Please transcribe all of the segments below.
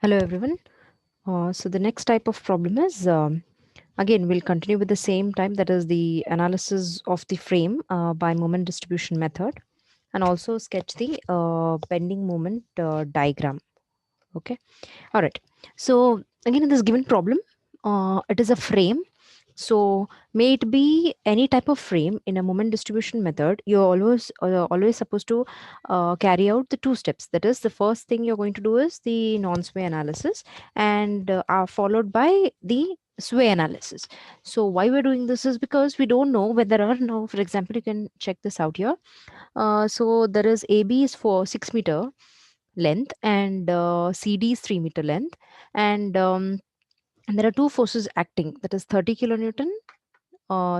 Hello everyone. So the next type of problem is again we'll continue with the same time, that is the analysis of the frame by moment distribution method, and also sketch the bending moment diagram. Okay. All right. So again in this given problem, it is a frame. So may it be any type of frame in a moment distribution method, you're always supposed to carry out the two steps. That is, the first thing you're going to do is the non-sway analysis, and are followed by the sway analysis. So why we're doing this is because we don't know whether or no. For example, you can check this out here. So there is AB is for 6 meter length, and CD is 3 meter length, and there are two forces acting, that is 30 kilonewton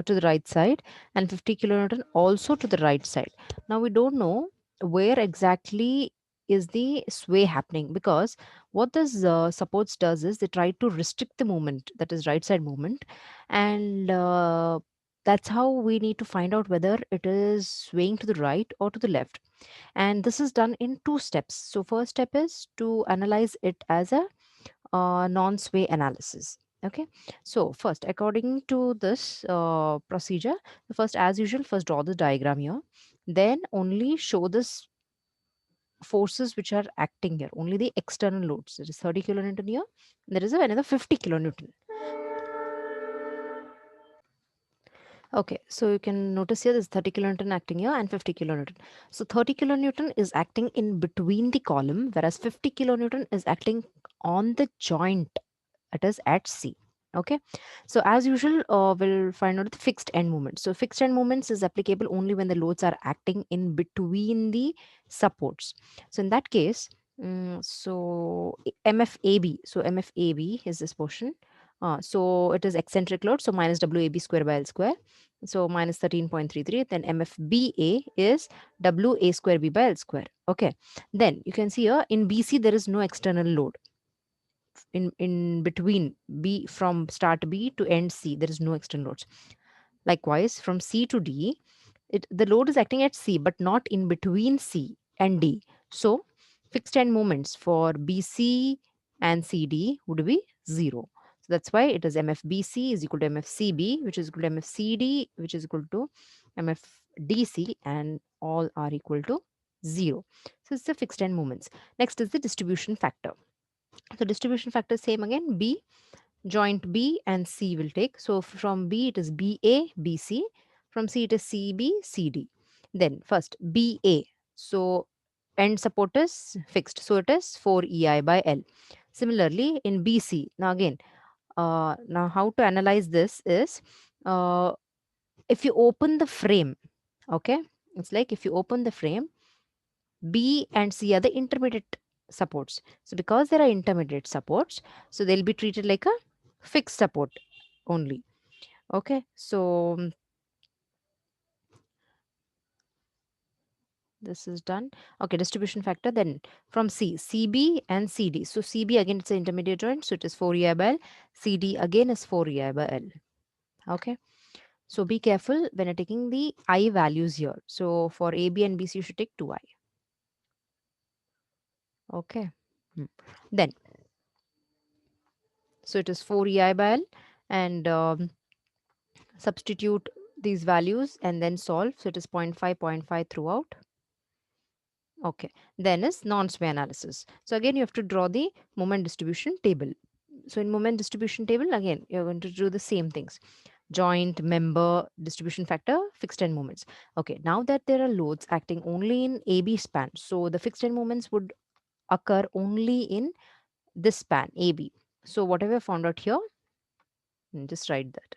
to the right side and 50 kilonewton also to the right side. Now we don't know where exactly is the sway happening, because what this supports does is they try to restrict the movement, that is right side movement, and that's how we need to find out whether it is swaying to the right or to the left. And this is done in two steps. So first step is to analyze it as a non-sway analysis. Okay, so first, according to this procedure, the first, as usual, first draw the diagram here, then only show this forces which are acting here, only the external loads. There is 30 kilonewton here, there is another 50 kilonewton. Okay, so you can notice here there's 30 kilonewton acting here and 50 kilonewton. So 30 kilonewton is acting in between the column, whereas 50 kilonewton is acting on the joint, it is at C. Okay, so as usual, we'll find out the fixed end moment. So fixed end moments is applicable only when the loads are acting in between the supports. So in that case, MFAB. So MFAB is this portion. So it is eccentric load. So minus WAB square by L square. So minus 13.33. Then MFBA is WA square B by L square. Okay. Then you can see here in BC there is no external load in between B, from start B to end C, there is no external loads. Likewise, from C to D, the load is acting at C, but not in between C and D. So fixed end moments for BC and CD would be 0. So that's why it is MFBC is equal to MFCB, which is equal to MFCD, which is equal to MFDC, and all are equal to 0. So it's the fixed end moments. Next is the distribution factor. So distribution factor, same again, B, joint B and C will take. So from B it is BA, BC. From C it is CB, CD. Then first BA. So end support is fixed. So it is 4 EI by L. Similarly in BC, now again, now how to analyze this is, uh, if you open the frame, okay, it's like if you open the frame, B and C are the intermediate supports. So because there are intermediate supports, so they'll be treated like a fixed support only. Okay, so this is done. Okay, distribution factor. Then from C, CB and CD. So CB again it's an intermediate joint, so it is 4 EI by L. CD again is 4 EI by L. Okay, so be careful when you're taking the I values here. So for AB and BC you should take 2I. Okay. Hmm. Then so it is 4 EI by L, and substitute these values and then solve. So it is zero point 0.5, zero point 0.5 throughout. Okay. Then is non-sway analysis. So again, you have to draw the moment distribution table. So in moment distribution table, again, you're going to do the same things. Joint, member, distribution factor, fixed end moments. Okay. Now that there are loads acting only in AB span, so the fixed end moments would occur only in this span, AB. So whatever I found out here, just write that.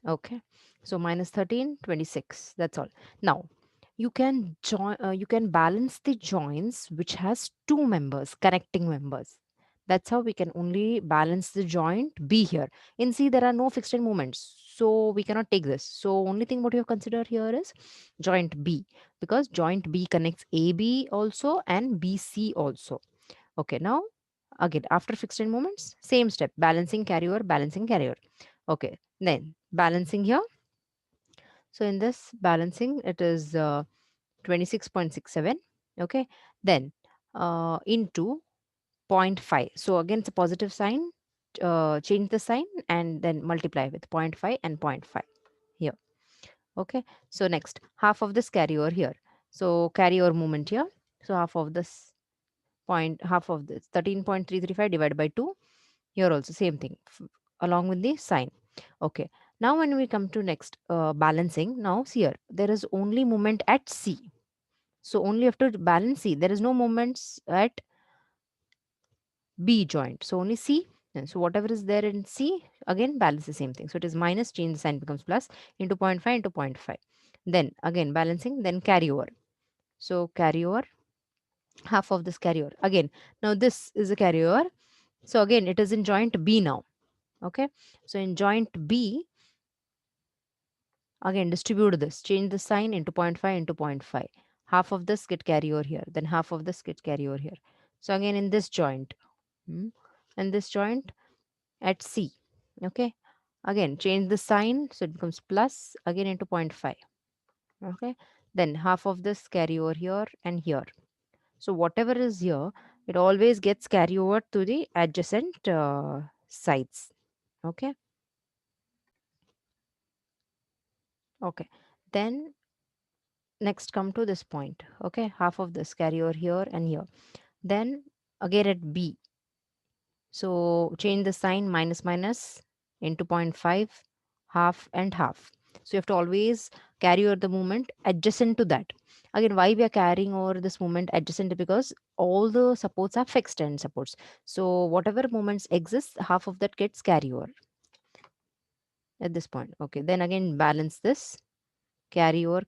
Okay, so minus 13, 26. That's all. Now you can join, you can balance the joints which has two members, connecting members. That's how we can only balance the joint B here. In C, there are no fixed end moments, so we cannot take this. So only thing what you have considered here is joint B, because joint B connects AB also and BC also. Okay, now again after fixed end moments, same step, balancing carrier, balancing carrier. Okay, then balancing here. So in this balancing, it is 26.67. Okay. Then into Point 0.5. So again, it's a positive sign. Change the sign and then multiply with point 0.5 and point 0.5 here. Okay. So next, half of this carry over here. So carry over moment here. So half of this 13.335 divided by 2. Here also same thing along with the sign. Okay. Now when we come to next balancing, now see here, there is only moment at C. So only have to balance C. There is no moments at B joint. So only C. And so whatever is there in C, again balance the same thing. So it is minus, change the sign becomes plus into point 0.5 into point 0.5. Then again balancing, then carry over. So carry over, half of this carry over. Again, now this is a carry over. So again, it is in joint B now. Okay. So in joint B, again distribute this, change the sign into point 0.5 into point 0.5. Half of this get carry over here, then half of this get carry over here. So again in this joint, and this joint at C. Okay. Again, change the sign. So it becomes plus again into point 0.5. Okay. Then half of this carry over here and here. So whatever is here, it always gets carry over to the adjacent sides. Okay. Okay. Then next come to this point. Okay. Half of this carry over here and here. Then again at B. So change the sign, minus minus into point 0.5, half and half. So you have to always carry over the movement adjacent to that. Again, why we are carrying over this movement adjacent? Because all the supports are fixed end supports. So whatever moments exist, half of that gets carry over at this point. Okay, then again balance this, carry over,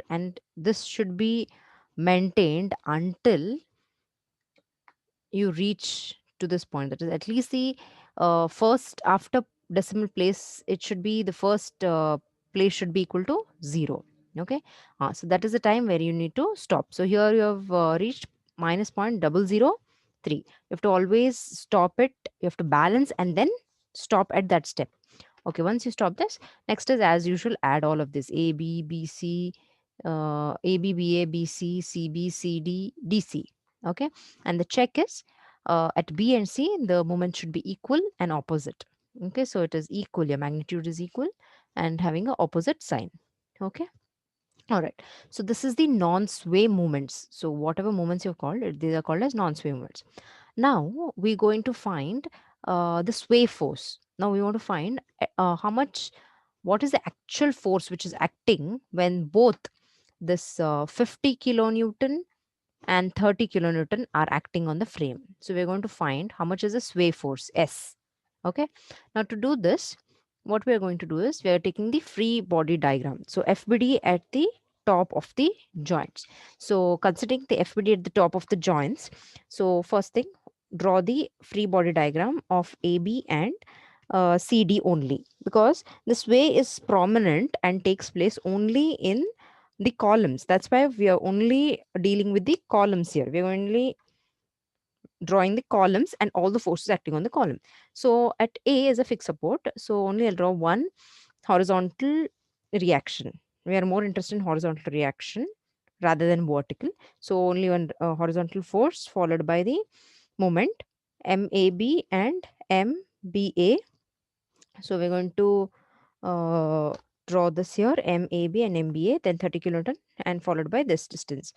and this should be maintained until you reach to this point. That is at least the first after decimal place, it should be the first place should be equal to 0. Okay. So that is the time where you need to stop. So here you have reached minus point double zero three. You have to always stop it. You have to balance and then stop at that step. Okay, once you stop this, next is as usual, add all of this A, B, B, C, A, B, B, A, B, C, C, B, C, D, D, C. Okay, and the check is at B and C, the moment should be equal and opposite. Okay, so it is equal, your magnitude is equal and having a opposite sign. Okay, all right. So this is the non-sway movements. So whatever movements you've called, these are called as non-sway movements. Now we're going to find the sway force. Now we want to find how much, what is the actual force which is acting when both this 50 kilonewton and 30 kilonewton are acting on the frame. So we're going to find how much is the sway force S. Okay. Now to do this, what we are going to do is we are taking the free body diagram. So FBD at the top of the joints. So considering the FBD at the top of the joints, so first thing, draw the free body diagram of AB and CD only, because the sway is prominent and takes place only in the columns. That's why we are only dealing with the columns here. We're only drawing the columns and all the forces acting on the column. So at A is a fixed support. So only I'll draw one horizontal reaction. We are more interested in horizontal reaction rather than vertical. So only one horizontal force followed by the moment MAB and MBA. So we're going to uh, draw this here, MAB and MBA, then 30 kilonewton and followed by this distance.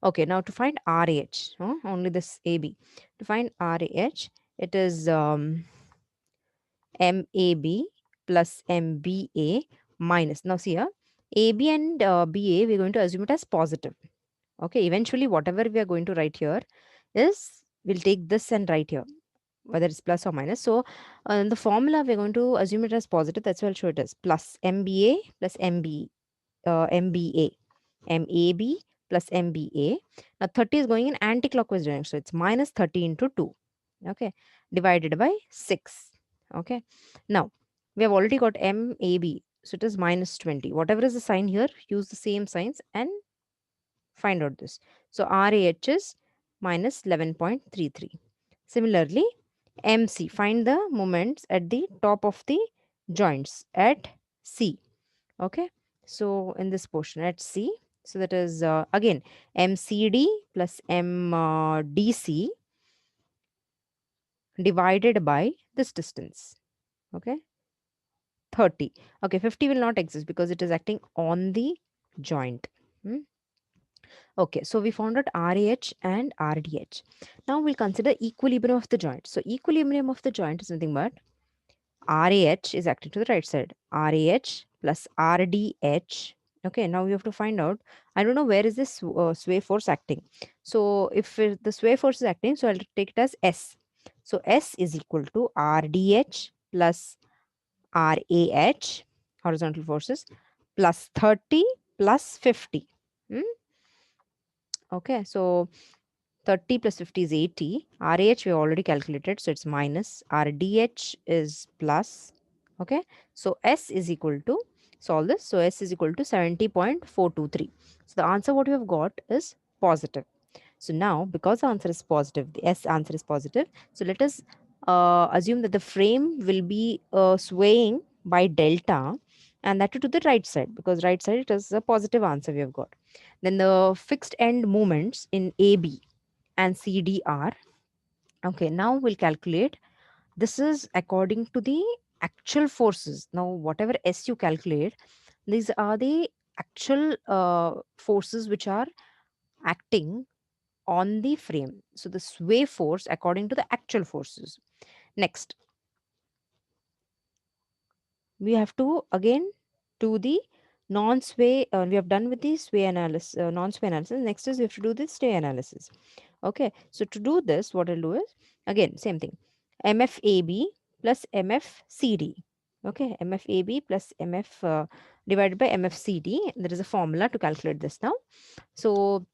Okay, now to find RH, only this AB. To find RH, it is MAB plus MBA minus. Now see here, AB and BA, we're going to assume it as positive. Okay, eventually whatever we are going to write here is, we'll take this and write here whether it's plus or minus. So in the formula, we're going to assume it as positive. That's why I'll show it as plus MBA plus MBA, MAB plus MBA. Now 30 is going in anti-clockwise direction. So it's minus 30 into 2. Okay. Divided by 6. Okay. Now we have already got MAB. So it is minus 20. Whatever is the sign here, use the same signs and find out this. So RAH is minus 11.33. Similarly, MC, find the moments at the top of the joints at C. Okay. So in this portion at C, so that is again MCD plus MDC divided by this distance. Okay, 30. Okay, 50 will not exist because it is acting on the joint. Hmm? Okay, so we found out RAH and RDH. Now we'll consider equilibrium of the joint. So equilibrium of the joint is nothing but RAH is acting to the right side. RAH plus RDH. Okay, now we have to find out. I don't know where is this sway force acting. So if the sway force is acting, so I'll take it as S. So S is equal to RDH plus RAH, horizontal forces, plus 30 plus 50. Hmm? Okay, so 30 plus 50 is 80. RH we already calculated, so it's minus. RDH is plus. Okay, so S is equal to, solve this. So S is equal to 70.423. So the answer what you have got is positive. So now, because the answer is positive, the S answer is positive. So let us assume that the frame will be swaying by delta, and that to the right side, because right side it is a positive answer we have got. Then the fixed end moments in AB and CD are, okay, now we'll calculate. This is according to the actual forces. Now, whatever S you calculate, these are the actual forces which are acting on the frame. So the sway force according to the actual forces. Next, we have to again do the non-sway. We have done with the sway analysis, non-sway analysis. Next is we have to do the stay analysis. Okay, so to do this, what I'll do is again same thing, MFAB plus MFCD. Okay, MFAB plus MF divided by MFCD. There is a formula to calculate this now. So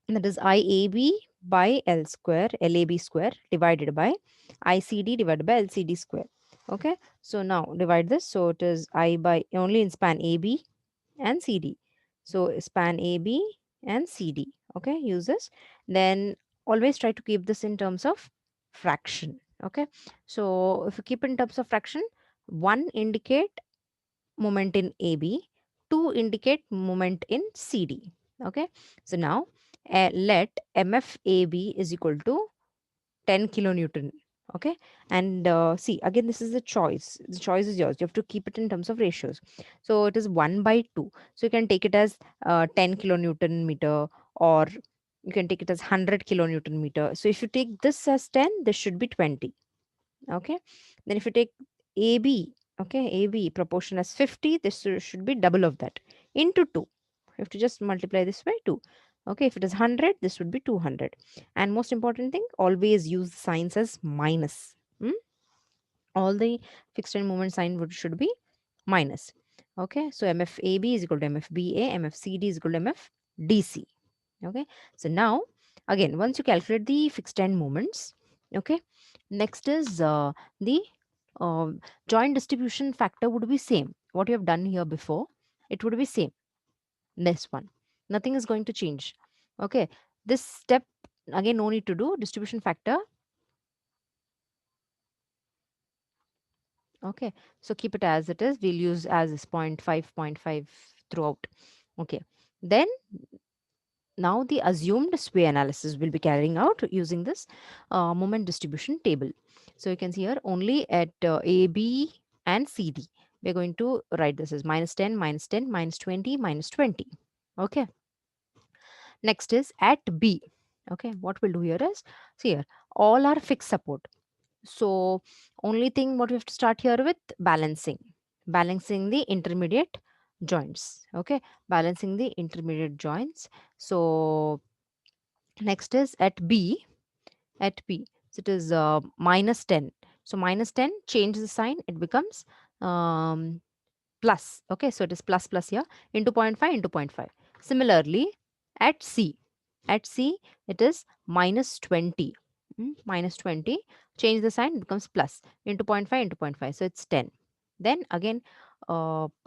that is IAB by L square, LAB square divided by ICD divided by LCD square. Okay, so now divide this. So it is I by only in span AB and CD. So span AB and CD. Okay, use this. Then always try to keep this in terms of fraction. Okay, so if you keep in terms of fraction, 1 indicate moment in AB, 2 indicate moment in CD. Okay, so now let MFAB is equal to 10 kilonewton. Okay, and see again, this is the choice. The choice is yours. You have to keep it in terms of ratios. So it is 1 by 2. So you can take it as 10 kilonewton meter, or you can take it as 100 kilonewton meter. So if you take this as 10, this should be 20. Okay, then if you take AB, okay, AB proportion as 50, this should be double of that into 2. You have to just multiply this by 2. Okay, if it is 100, this would be 200. And most important thing, always use the signs as minus. Hmm? All the fixed end moment sign should be minus. Okay, so MFAB is equal to MFBA, MFCD is equal to MFDC. Okay, so now again, once you calculate the fixed end moments, okay, next is the joint distribution factor would be same. What you have done here before, it would be same. This one, nothing is going to change. Okay, this step again, no need to do distribution factor. Okay, so keep it as it is. We'll use as is point 5, point 5 throughout. Okay, then now the assumed sway analysis will be carrying out using this moment distribution table. So you can see here only at A, B and C, D. We're going to write this as minus 10, minus 10, minus 20, minus 20. Okay. Next is at B. Okay. What we'll do here is, see here, all are fixed support. So only thing what we have to start here with, balancing the intermediate joints. Okay. Balancing the intermediate joints. So next is at B. At B, so it is minus 10. So minus 10, change the sign, it becomes plus. Okay, so it is plus plus here, into zero point 0.5 into zero point 0.5. Similarly, at C, it is minus 20. Minus 20, change the sign, it becomes plus, into zero point 0.5 into zero point 0.5. So it's 10. Then again,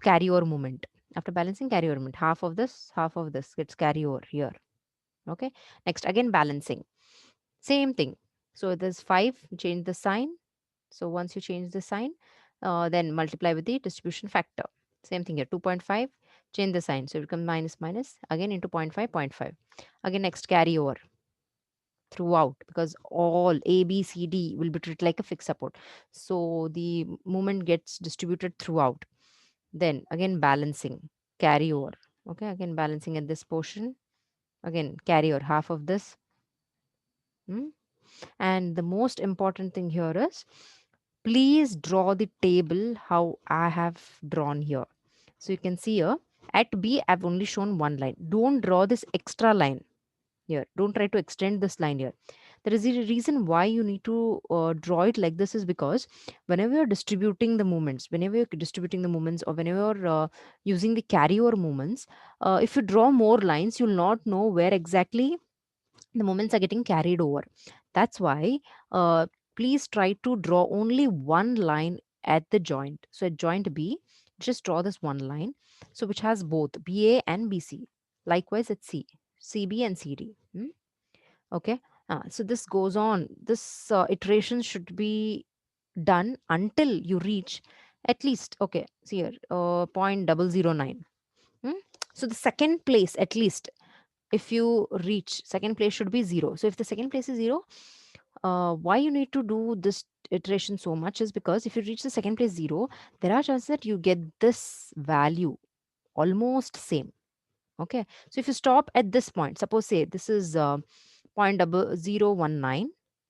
carry over moment. After balancing, carry over moment. Half of this gets carry over here. Okay, next again balancing. Same thing. So there's 5, change the sign. So once you change the sign, then multiply with the distribution factor. Same thing here, 2.5, change the sign. So it becomes minus minus, again into zero point 0.5, zero point 0.5. Again, next carry over. throughout, because all A, B, C, D will be treated like a fixed support. So the movement gets distributed throughout. Then again balancing, carry over. Okay, again balancing at this portion. Again carry over half of this. Hmm? And the most important thing here is, please draw the table how I have drawn here. So you can see here at B, I've only shown one line. Don't draw this extra line here. Don't try to extend this line here. There is a reason why you need to draw it like this, is because whenever you're distributing the movements, or whenever you're using the carryover movements, if you draw more lines, you'll not know where exactly the moments are getting carried over. That's why please try to draw only one line at the joint. So at joint B, just draw this one line, so which has both BA and BC. Likewise at C, CB and CD. Okay. So this goes on, this iteration should be done until you reach at least, okay, see here, 0.009. Hmm? So the second place, at least, if you reach second place, should be 0. So if the second place is 0, why you need to do this iteration so much is because if you reach the second place 0, there are chances that you get this value almost same. Okay, so if you stop at this point, suppose say this is 0.019.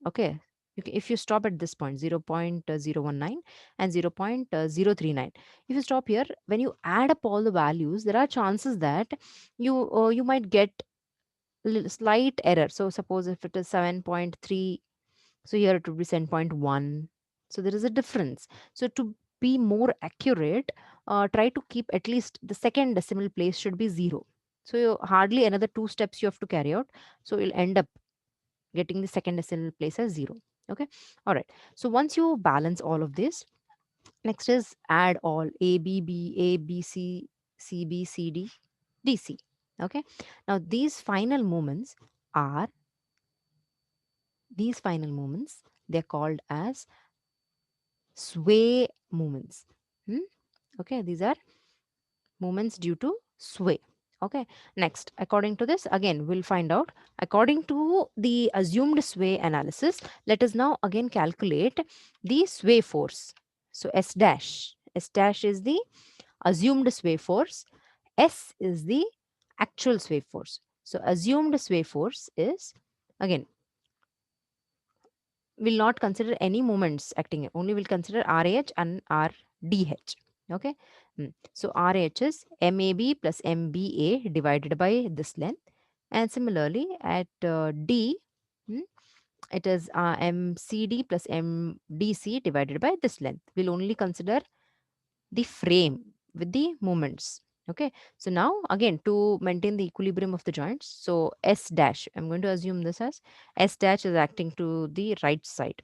Okay, if you stop at this point 0.019 and 0.039, if you stop here, when you add up all the values, there are chances that you might get slight error. So suppose if it is 7.3, so here it would be 7.1. So there is a difference. So to be more accurate, try to keep at least the second decimal place should be 0. So hardly another two steps you have to carry out. So you'll end up getting the second decimal place as 0. Okay. All right. So once you balance all of this, next is add all A, B, C, B, C, D, D, C. Okay. Now are these final moments, they're called as sway movements. Hmm? Okay, these are movements due to sway. Okay, next, according to this, again, we'll find out. According to the assumed sway analysis, let us now again calculate the sway force. So S dash. S dash is the assumed sway force. S is the actual sway force. So assumed sway force is, again, will not consider any moments acting, only will consider RH and RDH. Okay. So RH is MAB plus MBA divided by this length, and similarly at D, mm, it is MCD plus MDC divided by this length. We'll only consider the frame with the moments. Okay, so now again, to maintain the equilibrium of the joints, so S dash, I'm going to assume this as S dash is acting to the right side.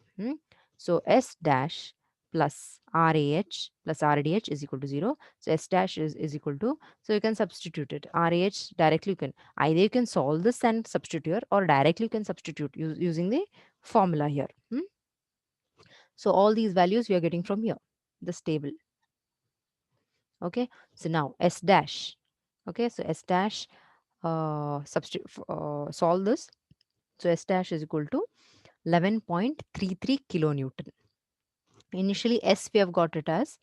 So S dash plus RAH plus RDH is equal to 0. So S dash is equal to, so you can substitute it. RAH directly, you can either you can solve this and substitute here, or directly you can substitute using the formula here. So all these values we are getting from here, this table. Okay, so now S dash. Okay, so S dash, substitute, solve this. So S dash is equal to 11.33 kilonewton. Initially S we have got it as,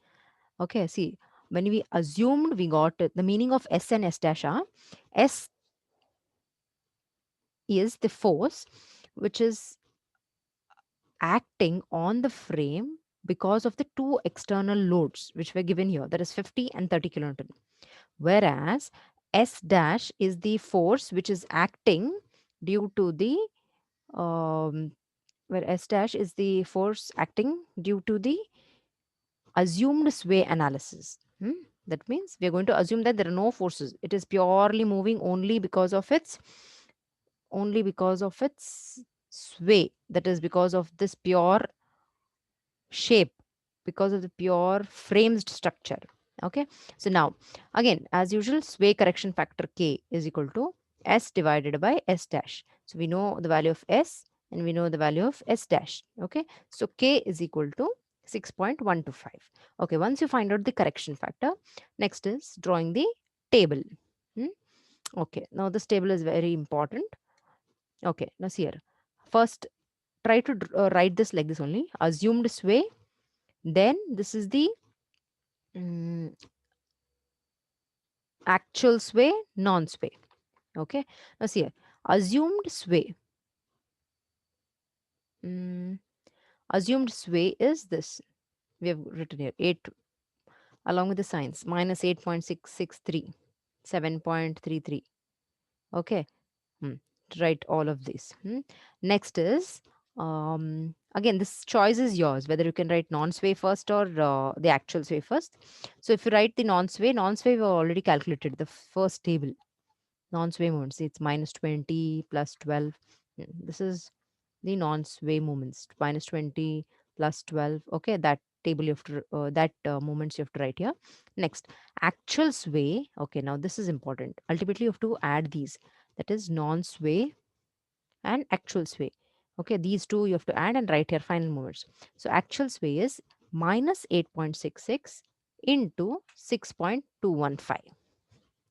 okay, see, when we assumed, we got it, the meaning of S and S dash are, S is the force which is acting on the frame because of the two external loads which were given here, that is 50 and 30 kilonewton. Whereas S dash is the force which is acting due to the, um, where S dash is the force acting due to the assumed sway analysis. That means we are going to assume that there are no forces. It is purely moving only because of its sway. That is because of this pure shape, because of the pure framed structure. Okay, so now again, as usual, sway correction factor K is equal to S divided by S dash. So we know the value of S and we know the value of S dash. Okay, so K is equal to 6.125. Okay, once you find out the correction factor, next is drawing the table. Hmm? Okay, now this table is very important. Okay, now see here, first try to write this like this only: assumed sway, then this is the mm, actual sway, non sway. Okay, now see here, assumed sway. Mm, assumed sway is this. We have written here 8 along with the signs: minus 8.663, 7.33. Okay. Hmm. Write all of these. Next is, again, this choice is yours whether you can write non-sway first or the actual sway first. So if you write the non-sway we have already calculated the first table. Non-sway moments, it's minus 20 plus 12. This is the non-sway moments, minus 20 plus 12. Okay, that table you have to that moments you have to write here. Next, actual sway. Okay, now this is important. Ultimately you have to add these, that is non-sway and actual sway. Okay, these two you have to add and write here final moments. So actual sway is minus 8.66 into 6.215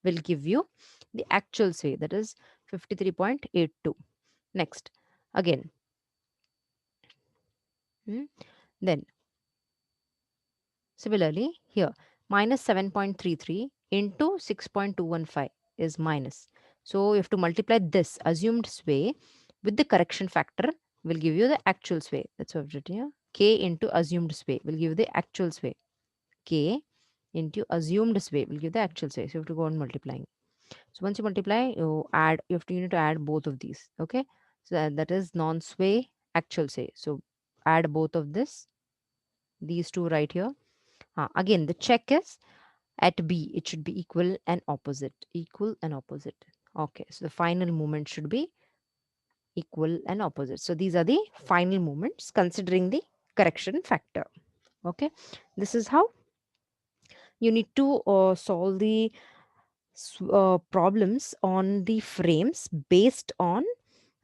will give you the actual sway, that is 53.82. Next, again, hmm, then similarly here, minus 7.33 into 6.215 is minus. So you have to multiply this assumed sway with the correction factor will give you the actual sway. That's what I've written here. K into assumed sway will give you the actual sway. K into assumed sway will give the actual sway. So you have to go on multiplying. So once you multiply, you need to add both of these. Okay. So that is non-sway, actual sway. So add both of these two right here. Again, the check is at B, it should be equal and opposite. Equal and opposite. Okay. So the final movement should be equal and opposite. So these are the final movements considering the correction factor. Okay. This is how you need to solve the problems on the frames based on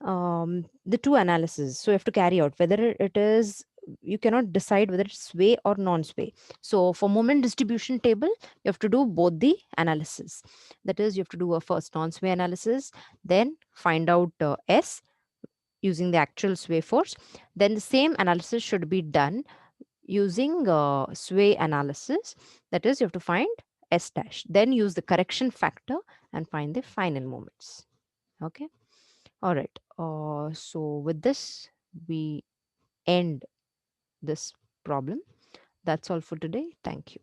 the two analysis. So you have to carry out whether it is, you cannot decide whether it's sway or non-sway. So for moment distribution table, you have to do both the analysis. That is, you have to do a first non-sway analysis, then find out S using the actual sway force. Then the same analysis should be done using sway analysis. That is, you have to find S dash, then use the correction factor and find the final moments. Okay. All right. So with this, we end this problem. That's all for today. Thank you.